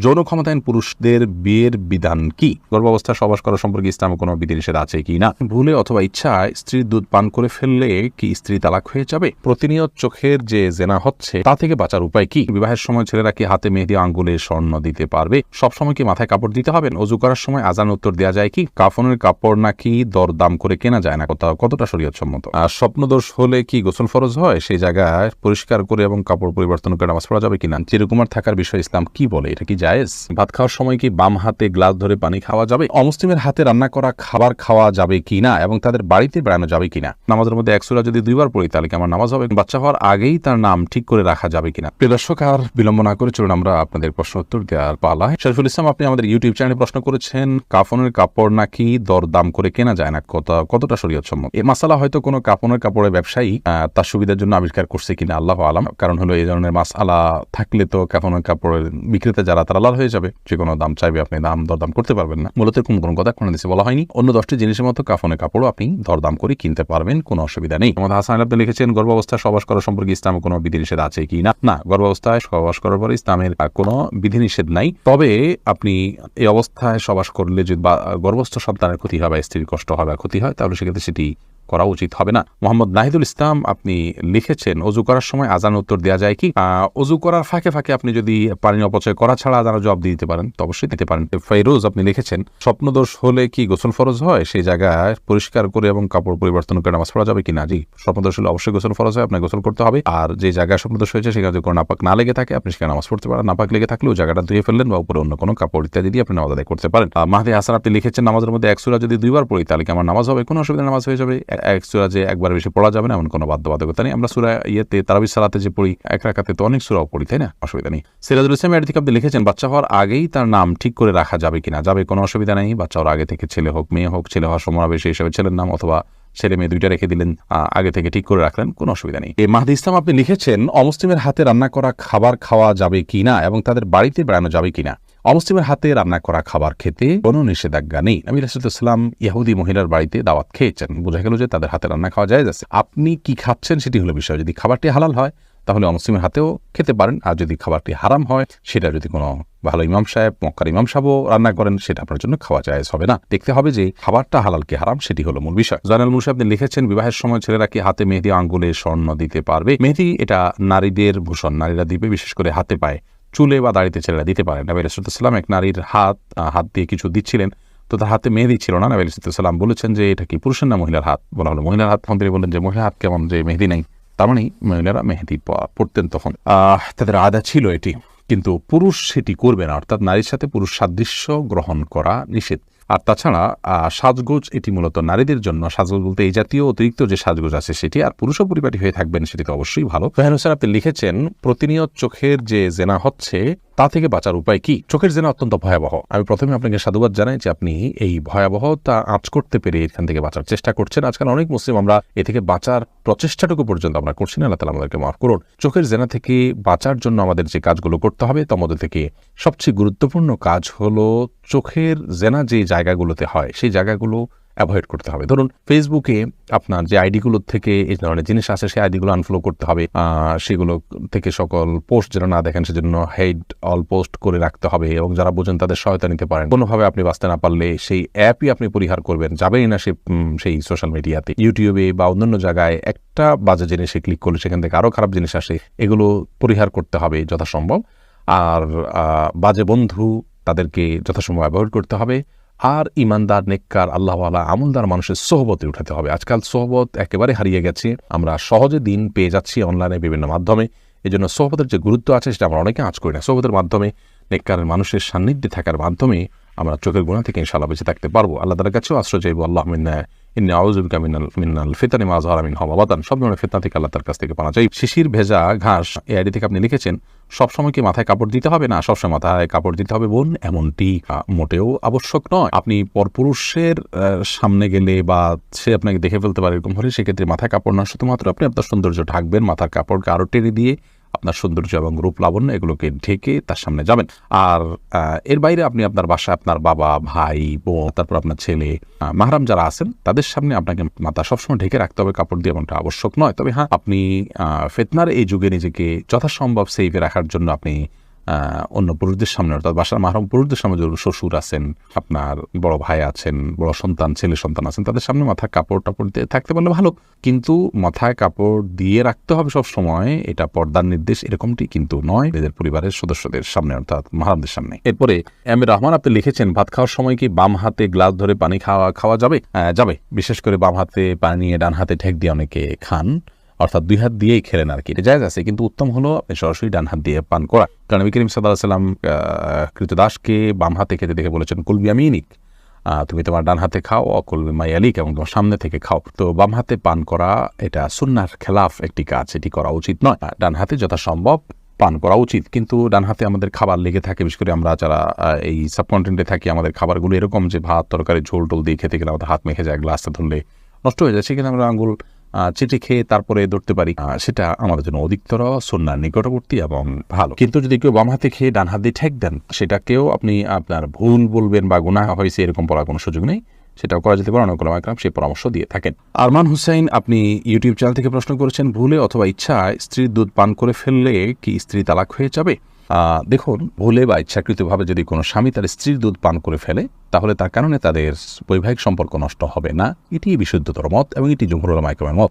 যৌন ক্ষমতায়ন পুরুষদের বিয়ের বিধান কি? গর্ভাবস্থায় সহবাস করা সম্পর্কে ইসলামে কোনো বিধিনিষেধ আছে কি না? ভুলে অথবা ইচ্ছায় স্ত্রীর দুধ পান করে ফেললে কি স্ত্রী তালাক হয়ে যাবে? প্রতিনিয়ত চোখের যে জেনা হচ্ছে তা থেকে বাঁচার উপায় কি? বিবাহের সময় ছেলেরা কি হাতে মেহেদি আঙ্গুলে স্বর্ণ দিতে পারবে? সবসময় কি মাথায় কাপড় দিতে হবে? অজু করার সময় আজান উত্তর দেওয়া যায় কি? কাফনের কাপড় নাকি দরদাম করে কেনা যায় না? কতটা শরীয়তসম্মত? আর স্বপ্নদোষ হলে কি গোসল ফরজ হয়? সেই জায়গায় পরিষ্কার করে এবং কাপড় পরিবর্তন করে নামাজ পড়া যাবে কিনা? চিরকুমার থাকার বিষয়ে ইসলাম কি বলে? এটা কি জায়েজ? ভাত খাওয়ার সময় কি বাম হাতে গ্লাস ধরে পানি খাওয়া যাবে? অমুসলিমের হাতে রান্না করা খাবার খাওয়া যাবে কিনা এবং তাদের বাড়িতে বেড়ানো যাবে কিনা? নামাজের মধ্যে এক সূরা যদি 2 বার পড়ি তাহলে কি আমার নামাজ হবে? বাচ্চা হওয়ার আগেই তার নাম ঠিক করে রাখা যাবে কিনা? প্রিয় দর্শক, আর বিলম্ব না করে চলুন আমরা আপনাদের প্রশ্ন উত্তর দেওয়ার পালায়। শরীফুল ইসলাম, আপনি আমাদের ইউটিউব চ্যানেলে প্রশ্ন করেছেন কাফনের কাপড় নাকি দরদাম করে কেনা যায় না? কতটা শরীয়তসম্মত? এই মাসালা হয়তো কোনো কাফনের কাপড়ের ব্যবসায়ী তার সুবিধার জন্য আবিষ্কার করছে কিনা আল্লাহ আলাম। কারণ হলো এই ধরনের মাসালা থাকলে তো কাফনের কাপড়ের বিক্রেতা যারা তারা লাল হয়ে যাবে, যে কোনো দাম চাইবে আপনি দরদাম করতে পারবেন না। মূলত কোনো কথা কোনো দেশে বলা হয়নি। অন্য 10টি জিনিসের মতো কাফনের কাপড়ও আপনি দরদাম করে কিনতে পারবেন, কোনো অসুবিধা নেই। আমাদের হাসান আপনি লিখেছেন গর্ভাবস্থায় সহবাস করা সম্পর্কে ইসলামে কোনো বিধিনিষেধ আছে কি না? না, গর্ভাবস্থায় সহবাস করার পরে ইসলামের কোনো বিধিনিষেধ নাই। তবে আপনি এই অবস্থায় সহবাস করলে যদি গর্ভস্থ সন্তানের ক্ষতি হয় বা স্ত্রীর কষ্ট হয় বা ক্ষতি হয়, তাহলে সেক্ষেত্রে সেটি করা উচিত হবে না। মোহাম্মদ নাহিদুল ইসলাম আপনি লিখেছেন অজু করার সময় আজান উত্তর দেওয়া যায় কি? অজু করার ফাঁকে ফাঁকে আপনি যদি পানি অপচয় করা ছাড়া আজানের জবাব দিয়ে দিতে পারেন তো অবশ্যই দিতে পারেন। ফেরোজ আপনি লিখেছেন স্বপ্নদোষ হলে কি গোসল ফরজ হয়? সেই জায়গায় পরিষ্কার করে এবং কাপড় পরিবর্তন করে নামাজ পড়া যাবে কিনা? জি, স্বপ্নদোষ হলে অবশ্যই গোসল ফরজ হয়, আপনাকে গোসল করতে হবে। আর যে জায়গায় স্বপ্নদোষ হয়েছে সেখানে যদি কোনো নাপাক না লেগে থাকে আপনি সেখানে নামাজ পড়তে পারেন। নাপাক লেগে থাকলে ওই জায়গাটা ধুয়ে ফেললেন বা উপরে অন্য কোনো কাপড় ইত্যাদি দিয়ে আপনি নামাজ আদায় করতে পারেন। মাহদি হাসান আপনি লিখেছেন নামাজের মধ্যে এক সূরা যদি 2 বার পড়ি তাহলে কি আমার নামাজ হবে? কোনো অসুবিধা, নামাজ হয়ে যাবে। এক সূরা যে একবার বেশি পড়া যাবে না এমন কোনো বাধ্যবাধকতা নেই। আমরা সূরা তারাবির সালাতে যে পড়ি এক রাকাতে তো অনেক সূরাও পড়ি, তাই না? অসুবিধা নেই। সিরাজুল ইসলাম এর থেকে আপনি লিখেছেন বাচ্চা হওয়ার আগেই তার নাম ঠিক করে রাখা যাবে কিনা? যাবে, কোনো অসুবিধা নেই। বাচ্চা হওয়ার আগে থেকে ছেলে হোক মেয়ে হোক, ছেলে হওয়ার সময় সেই হিসাবে ছেলের নাম অথবা ছেলে মেয়ে দুইটা রেখে দিলেন, আগে থেকে ঠিক করে রাখলেন, কোনো অসুবিধা নেই। মাহদি ইসলাম আপনি লিখেছেন অমুসলিমের হাতে রান্না করা খাবার খাওয়া যাবে কিনা এবং তাদের বাড়িতে বেড়ানো যাবে কিনা? অমুসলিমের হাতে রান্না করা খাবার খেতে কোনো নিষেধাজ্ঞা নেই। নবী রাসূলুল্লাহ সাল্লাল্লাহু আলাইহি ওয়াসাল্লাম ইহুদি মহিলার বাড়িতে দাওয়াত খেয়েছেন, বোঝা গেল যে তাদের হাতে রান্না খাওয়া যায় আছে। আপনি কি খাচ্ছেন সেটি হলো বিষয়। যদি খাবারটি হালাল হয় তাহলে অমুসলিমের হাতেও খেতে পারেন, আর যদি খাবারটি হারাম হয়, সেটা যদি কোনো ভালো ইমাম সাহেব, মক্কার ইমাম সাহেবও রান্না করেন, সেটা আপনার জন্য খাওয়া জায়েজ হবে না। দেখতে হবে যে খাবারটা হালাল কি হারাম, সেটি হলো মূল বিষয়। জয়নাল মুন্সি আপনি লিখেছেন বিবাহের সময় ছেলেরা কি হাতে মেহেদি আঙ্গুলে স্বর্ণ দিতে পারবে? মেহেদি এটা নারীদের ভূষণ, নারীরা দিবে, বিশেষ করে হাতে পায়ে, চুলে বা দাড়িতে ছেলেরা দিতে পারেন। নবী রাসূলুল্লাহ সাল্লাল্লাহু আলাইহি ওয়াসাল্লাম এক নারীর হাত দিয়ে কিছু দিচ্ছিলেন, তো তার হাতে মেহেদি ছিল না। নবী রাসূলুল্লাহ সাল্লাল্লাহু আলাইহি ওয়াসাল্লাম বলেছেন যে এটা কি পুরুষের না মহিলার হাত? বলা হলো মহিলার হাত। তিনি বললেন যে মহিলার হাত কেমন, যে মেহেদি নেই? তার মানে মহিলারা মেহেদি পড়তেন তখন, তাদের আদা ছিল এটি, কিন্তু পুরুষ সেটি করবে না। অর্থাৎ নারীর সাথে পুরুষ সাদৃশ্য গ্রহণ করা নিষেধ। আর তাছাড়া সাজগোজ এটি মূলত নারীদের জন্য। সাজগোজ বলতে এই জাতীয় অতিরিক্ত যে সাজগোজ আছে সেটি, আর পুরুষও পরিপাটি হয়ে থাকবেন সেটি তো অবশ্যই ভালো। ফাহিম হোসেন আপনি লিখেছেন প্রতিনিয়ত চোখের যে জেনা হচ্ছে তা থেকে বাঁচার উপায় কি? চোখের জেনা অত্যন্ত ভয়াবহ। আমি প্রথমে আপনাকে সাধুবাদ জানাই যে আপনি এই ভয়াবহতা আঁচ করতে পেরে এখান থেকে বাঁচার চেষ্টা করছেন। আজকাল অনেক মুসলিম আমরা এ থেকে বাঁচার প্রচেষ্টাটুকু পর্যন্ত আমরা করছি না। আল্লাহ তাআলা আমাদেরকে মাফ করুন। চোখের জেনা থেকে বাঁচার জন্য আমাদের যে কাজগুলো করতে হবে তার মধ্যে থেকে সবচেয়ে গুরুত্বপূর্ণ কাজ হলো চোখের জেনা যে জায়গাগুলোতে হয় সেই জায়গাগুলো অ্যাভয়েড করতে হবে। ধরুন ফেসবুকে আপনার যে আইডিগুলো থেকে এই ধরনের জিনিস আসে সেই আইডিগুলো আনফলো করতে হবে। সেগুলো থেকে সকল পোস্ট যেন না দেখেন সেজন্য হেড অল পোস্ট করে রাখতে হবে, এবং যারা বোঝেন তাদের সহায়তা নিতে পারেন। কোনোভাবে আপনি বাঁচতে না পারলে সেই অ্যাপই আপনি পরিহার করবেন, যাবেই না সেই সোশ্যাল মিডিয়াতে। ইউটিউবে বা অন্যান্য জায়গায় একটা বাজে জিনিসে ক্লিক করলে সেখান থেকে আরও খারাপ জিনিস আসে, এগুলো পরিহার করতে হবে যথাসম্ভব। আর বাজে বন্ধু তাদেরকে যথাসম্ভব অ্যাভয়েড করতে হবে। আর ইমানদার, নেককার, আল্লাহওয়ালা, আমলদার মানুষের সোহবতে উঠাতে হবে। আজকাল সোহবত একেবারে হারিয়ে গেছে, আমরা সহজে দিন পেয়ে যাচ্ছি অনলাইনে বিভিন্ন মাধ্যমে। এই জন্য সোহবতের যে গুরুত্ব আছে সেটা আমরা অনেকে আঁচ করি না। সোহবতের মাধ্যমে, নেককার মানুষের সান্নিধ্যে থাকার মাধ্যমে আমরা চোখের গুনাহ থেকে ইনশাআল্লাহ বেঁচে থাকতে পারবো। আল্লাহ তাআলার কাছেও আশ্রয় চাইবো, আল্লাহুম্মা ইন্নী আউযু বিকা মিনাল ফিতানি মা যাহারা মিনহা ওয়া বাতান। সব ধরনের ফিতনা থেকে আল্লাহ তাআলার কাছ থেকে পানা চাই। শিশির ভেজা ঘাস এই আইডি থেকে আপনি লিখেছেন সবসময় কি মাথায় কাপড় দিতে হবে? না, সবসময় মাথায় কাপড় দিতে হবে বোন, এমনটি মোটেও আবশ্যক নয়। আপনি পরপুরুষের সামনে গেলে বা সে আপনাকে দেখে ফেলতে পারে এরকম হলে সেক্ষেত্রে মাথায় কাপড় না, শুধুমাত্র আপনি আপনার সৌন্দর্য ঢাকবেন, মাথার কাপড়কে আরো টেনে দিয়ে আপনার সৌন্দর্য এবং রূপ লাবণ্য এগুলোকে ঢেকে তার সামনে যাবেন। আর এর বাইরে আপনি আপনার বাসায় আপনার বাবা, ভাই, বোন, তারপর আপনার ছেলে, মাহরাম যারা আছেন তাদের সামনে আপনাকে মাথা সবসময় ঢেকে রাখতে হবে কাপড় দিয়ে, এমনটা আবশ্যক নয়। তবে হ্যাঁ, আপনি ফিতনার এই যুগে নিজেকে যথাসম্ভব সেফে রাখার জন্য আপনি অন্য পুরুষদের সামনে, অর্থাৎ বাসার মাহরম পুরুষদের সামনে যদি শ্বশুর আছেন, আপনার বড় ভাই আছেন, বড় সন্তান, ছেলে সন্তান আছেন, তাদের সামনে মাথায় কাপড় টাপড় দিয়ে থাকতে পারলে ভালো, কিন্তু মাথায় কাপড় দিয়ে রাখতে হবে সব সময়, এটা পর্দার নির্দেশ এরকমটি কিন্তু নয় এদের পরিবারের সদস্যদের সামনে, অর্থাৎ মাহরমদের সামনে। এরপরে এম রহমান আপনি লিখেছেন, ভাত খাওয়ার সময় কি বাম হাতে গ্লাস ধরে পানি খাওয়া যাবে? যাবে, বিশেষ করে বাম হাতে পানি নিয়ে ডান হাতে ঠেক দিয়ে অনেকে খান, অর্থাৎ দুই হাত দিয়েই খেলেন আর কি, এটা জায়েজ আছে, কিন্তু উত্তম হলো আপনি সরাসরি ডান হাত দিয়ে পান করা। কারণ নবী করিম সাল্লাল্লাহু আলাইহি ওয়াসাল্লাম কৃতদাসকে বাম হাতে খেতে দেখে বলেছেন, কুল বিয়ামিনিক, তুমি তোমার ডান হাতে খাও, অকুল বিমায়ালিক, এবং তোমার সামনে থেকে খাও। তো বাম হাতে পান করা এটা সুন্নাহর খেলাফ একটি কাজ, এটি করা উচিত নয়। ডান হাতে যথাসম্ভব পান করা উচিত, কিন্তু ডান হাতে আমাদের খাবার লেগে থাকে, বিশেষ করে আমরা যারা এই সাবকন্টিনেন্টে থাকি, আমাদের খাবারগুলো এরকম যে ভাত তরকারি ঝোল টোল দিয়ে খেতে গেলে আমাদের হাত মেখে যায়, গ্লাসটা ধরলে নষ্ট হয়ে যায়, সেখানে আমরা আঙ্গুল চিটে খেয়ে তারপরে ধরতে পারি, সেটা আমাদের জন্য অধিকতর সুন্নাহর নিকটবর্তী এবং ভালো। কিন্তু যদি কেউ বাম হাতে খেয়ে ডান হাত দিয়ে ঠেক দেন, সেটাকেও আপনি আপনার ভুল বলবেন বা গুনাহ হয়েছে এরকম বলার কোনো সুযোগ নেই, সেটাও করা যেতে পারে। অনেক ওলামা ইকরাম সেই পরামর্শ দিয়ে থাকেন। আরমান হুসাইন আপনি ইউটিউব চ্যানেল থেকে প্রশ্ন করেছেন, ভুলে অথবা ইচ্ছায় স্ত্রীর দুধ পান করে ফেললে কি স্ত্রী তালাক হয়ে যাবে? দেখুন, ভুলে বা ইচ্ছাকৃতভাবে যদি কোনো স্বামী তার স্ত্রীর দুধ পান করে ফেলে, তাহলে তার কারণে তাদের বৈবাহিক সম্পর্ক নষ্ট হবে না, এটি বিশুদ্ধতর মত এবং এটি জমহুর উলামা ইকরামের মত।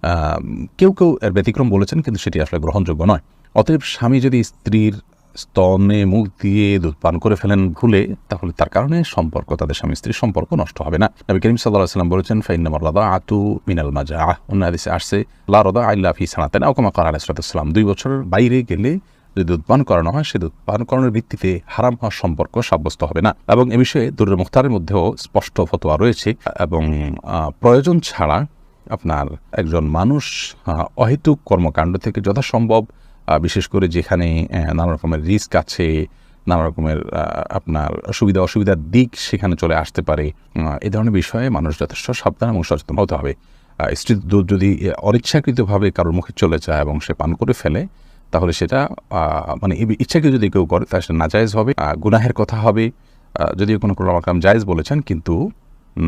কেউ কেউ এর ব্যতিক্রম বলেছেন, কিন্তু সেটি আসলে গ্রহণযোগ্য নয়। অতএব স্বামী যদি স্ত্রীর স্তনে মুখ দিয়ে দুধ পান করে ফেলেন ভুলে, তাহলে তার কারণে সম্পর্ক, তাদের স্বামী স্ত্রীর সম্পর্ক নষ্ট হবে না। নবী করিম সাল্লাল্লাহু আলাইহি ওয়াসাল্লাম বলেছেন, ফাইন্নামার রাদাআতু মিনাল মাজাআহ, অন্য হাদিসে আসছে লা রাদাআ ইল্লা ফি সানাতান আও কামা ক্বালা আলাইহিস সালাতু ওয়াস সালাম, 2 বছরের বাইরে গেলে যদি দুধ পান করানো হয়, সে দুধ পান করানোর ভিত্তিতে হারাম হওয়ার সম্পর্ক সাব্যস্ত হবে না। এবং এ বিষয়ে দুরুল মুখতারের মধ্যেও স্পষ্ট ফতোয়া রয়েছে। এবং প্রয়োজন ছাড়া আপনার একজন মানুষ অহেতুক কর্মকাণ্ড থেকে যথাসম্ভব, বিশেষ করে যেখানে নানা রকমের রিস্ক আছে, নানা রকমের আপনার সুবিধা অসুবিধার দিক সেখানে চলে আসতে পারে, এ ধরনের বিষয়ে মানুষ যথেষ্ট সাবধান এবং সচেতন হতে হবে। স্ত্রীর দুধ যদি অনিচ্ছাকৃতভাবে কারোর মুখে চলে যায় এবং সে পান করে ফেলে, তাহলে সেটা মানে ইচ্ছাকে যদি কেউ করে, তাহলে সেটা নাজায়েজ হবে, গুনাহের কথা হবে। যদিও কোনো উলামা ইকরাম জায়েজ বলেছেন, কিন্তু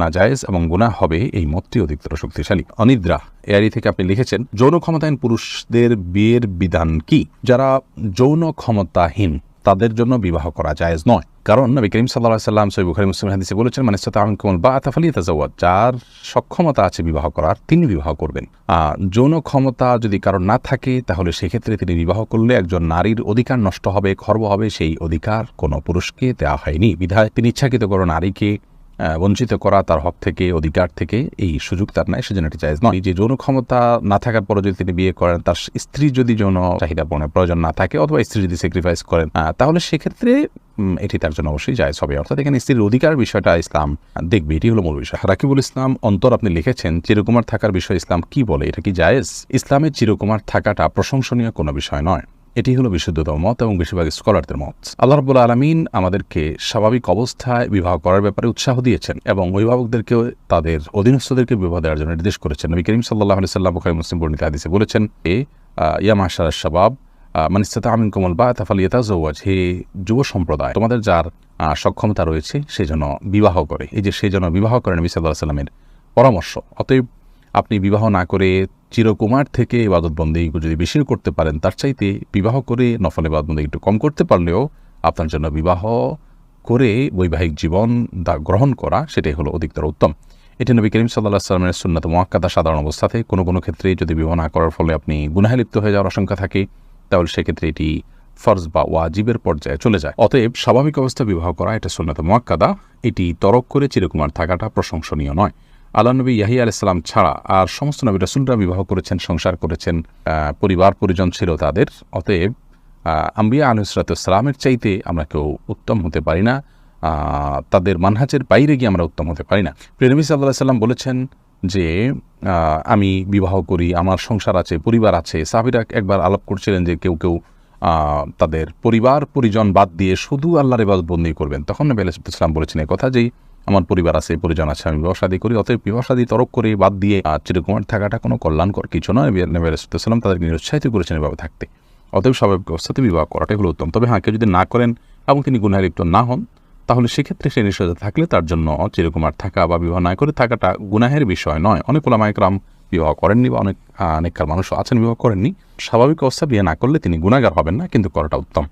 নাজায়েজ এবং গুনাহ হবে, এই মতটি অধিকতর শক্তিশালী। অনিদ্রা এআরি থেকে আপনি লিখেছেন, যৌন ক্ষমতাহীন পুরুষদের বিয়ের বিধান কি? যারা যৌন ক্ষমতাহীন তাদের জন্য বিবাহ করা জায়েজ নয়। কারণ নবী করিম সাল্লাল্লাহু আলাইহি ওয়াসাল্লাম সহিহ বুখারী মুসলিম হাদিসে বলেছেন, মান ইসতাতা মিনকুমুল বাআতা ফালিয়াতাযাওয়াজ, যার সক্ষমতা আছে বিবাহ করার তিনি বিবাহ করবেন। যৌন ক্ষমতা যদি কারণ না থাকে, তাহলে সেক্ষেত্রে তিনি বিবাহ করলে একজন নারীর অধিকার নষ্ট হবে, খর্ব হবে, সেই অধিকার কোনো পুরুষকে দেওয়া হয়নি। বিধায় তিনি ইচ্ছাকৃত কোনো নারীকে বঞ্চিত করা তার হক থেকে, অধিকার থেকে, এই সুযোগ তার নাই, সেজন্য এটি জায়েজ নয়। যে যৌন ক্ষমতা না থাকার পরে যদি তিনি বিয়ে করেন, তার স্ত্রী যদি যৌন চাহিদা পূরণের প্রয়োজন না থাকে, অথবা স্ত্রী যদি স্যাক্রিফাইস করেন, তাহলে সেক্ষেত্রে এটি তার জন্য অবশ্যই জায়েজ হবে। অর্থাৎ এখানে স্ত্রীর অধিকার বিষয়টা ইসলাম দেখবে, এটি হলো মূল বিষয়। রাকিবুল ইসলাম অন্তর আপনি লিখেছেন, চিরকুমার থাকার বিষয়ে ইসলাম কি বলে, এটা কি জায়েজ? ইসলামের চিরকুমার থাকাটা প্রশংসনীয় কোনো বিষয় নয়, এটি হলো বিশুদ্ধতম মত এবং বেশিরভাগ স্কলারদের মত। আল্লাহ রাব্বুল আলামিন আমাদেরকে স্বাভাবিক অবস্থায় বিবাহ করার ব্যাপারে উৎসাহ দিয়েছেন এবং অভিভাবকদেরকেও তাদের অধীনস্থদেরকে বিবাহ দেওয়ার জন্য নির্দেশ করেছেন। নবী করিম সাল্লাল্লাহু আলাইহি ওয়াসাল্লাম বুখারী মুসলিম বর্ণিত হাদিসে বলেছেন, ইয়া মাশারাশ শাবাব মান ইসতাতা মিনকুমুল বাআতা ফালিয়াতাযাওয়াজ, হে যুব সম্প্রদায়, তোমাদের যার সক্ষমতা রয়েছে সে যেন বিবাহ করে। এই যে সে যেন বিবাহ করে, নবী সাল্লাল্লাহু আলাইহি ওয়াসাল্লামের পরামর্শ। অতএব আপনি বিবাহ না করে চিরকুমার থেকে ইবাদত বন্দেগী যদি বেশি করতে পারেন, তার চাইতে বিবাহ করে নফল ইবাদত বন্দেগী একটু কম করতে পারলেও আপনার জন্য বিবাহ করে বৈবাহিক জীবন গ্রহণ করা, সেটাই হলো অধিকতর উত্তম। এটি নবী করিম সাল্লাল্লাহু আলাইহি ওয়াসাল্লামের সুন্নাত মুআক্কাদা। সাধারণ অবস্থাতে কোনো কোনো ক্ষেত্রে যদি বিবাহ না করার ফলে আপনি গুনাহে লিপ্ত হয়ে যাওয়ার আশঙ্কা থাকে, তাহলে সেক্ষেত্রে এটি ফরজ বা ওয়াজিবের পর্যায়ে চলে যায়। অতএব স্বাভাবিক অবস্থায় বিবাহ করা এটা সুন্নাত মুআক্কাদা, এটি তরক করে চিরকুমার থাকাটা প্রশংসনীয় নয়। আল্লাহ নবী ইয়াহিয়া আলাইহিস সালাম ছাড়া আর সমস্ত নবী রাসূলরা বিবাহ করেছেন, সংসার করেছেন, পরিবার পরিজন ছিল তাদের। অতএব আম্বিয়া আলাইহিস সালামের চাইতে আমরা কেউ উত্তম হতে পারি না, তাদের মানহাজের বাইরে গিয়ে আমরা উত্তম হতে পারি না। প্রিয় নবী সাল্লাল্লাহু আলাইহি ওয়াসাল্লাম বলেছেন যে আমি বিবাহ করি, আমার সংসার আছে, পরিবার আছে। সাহাবীরা একবার আলাপ করছিলেন যে কেউ কেউ তাদের পরিবার পরিজন বাদ দিয়ে শুধু আল্লাহর ইবাদত বন্দেগী করবেন। তখন নবী আলাইহিস সালাম বলেছেন এই কথা যে আমার পরিবার আছে, পরিজন আছে, আমি বিবাহ শাদী করি। অতএব বিবাহ শাদী তরক করে বাদ দিয়ে চিরকুমার থাকাটা কোনো কল্যাণকর কিছু নয়। নবী আলাইহিস সালাম তাদেরকে নিরুৎসাহিত করেছেন এভাবে থাকতে। অতএব স্বাভাবিক অবস্থাতে বিবাহ করাটাই হলো উত্তম। তবে হ্যাঁ, কেউ যদি না করেন এবং তিনি গুনাহে লিপ্ত না হন, তাহলে সেক্ষেত্রে সে নিষেধ থাকলে তার জন্য চিরকুমার থাকা বা বিবাহ না করে থাকাটা গুনাহের বিষয় নয়। অনেক উলামা ইকরাম বিবাহ করেননি বা অনেককার মানুষও আছেন বিবাহ করেননি। স্বাভাবিক অবস্থা বিয়ে না করলে তিনি গুনাহগার হবেন না, কিন্তু করাটা উত্তম।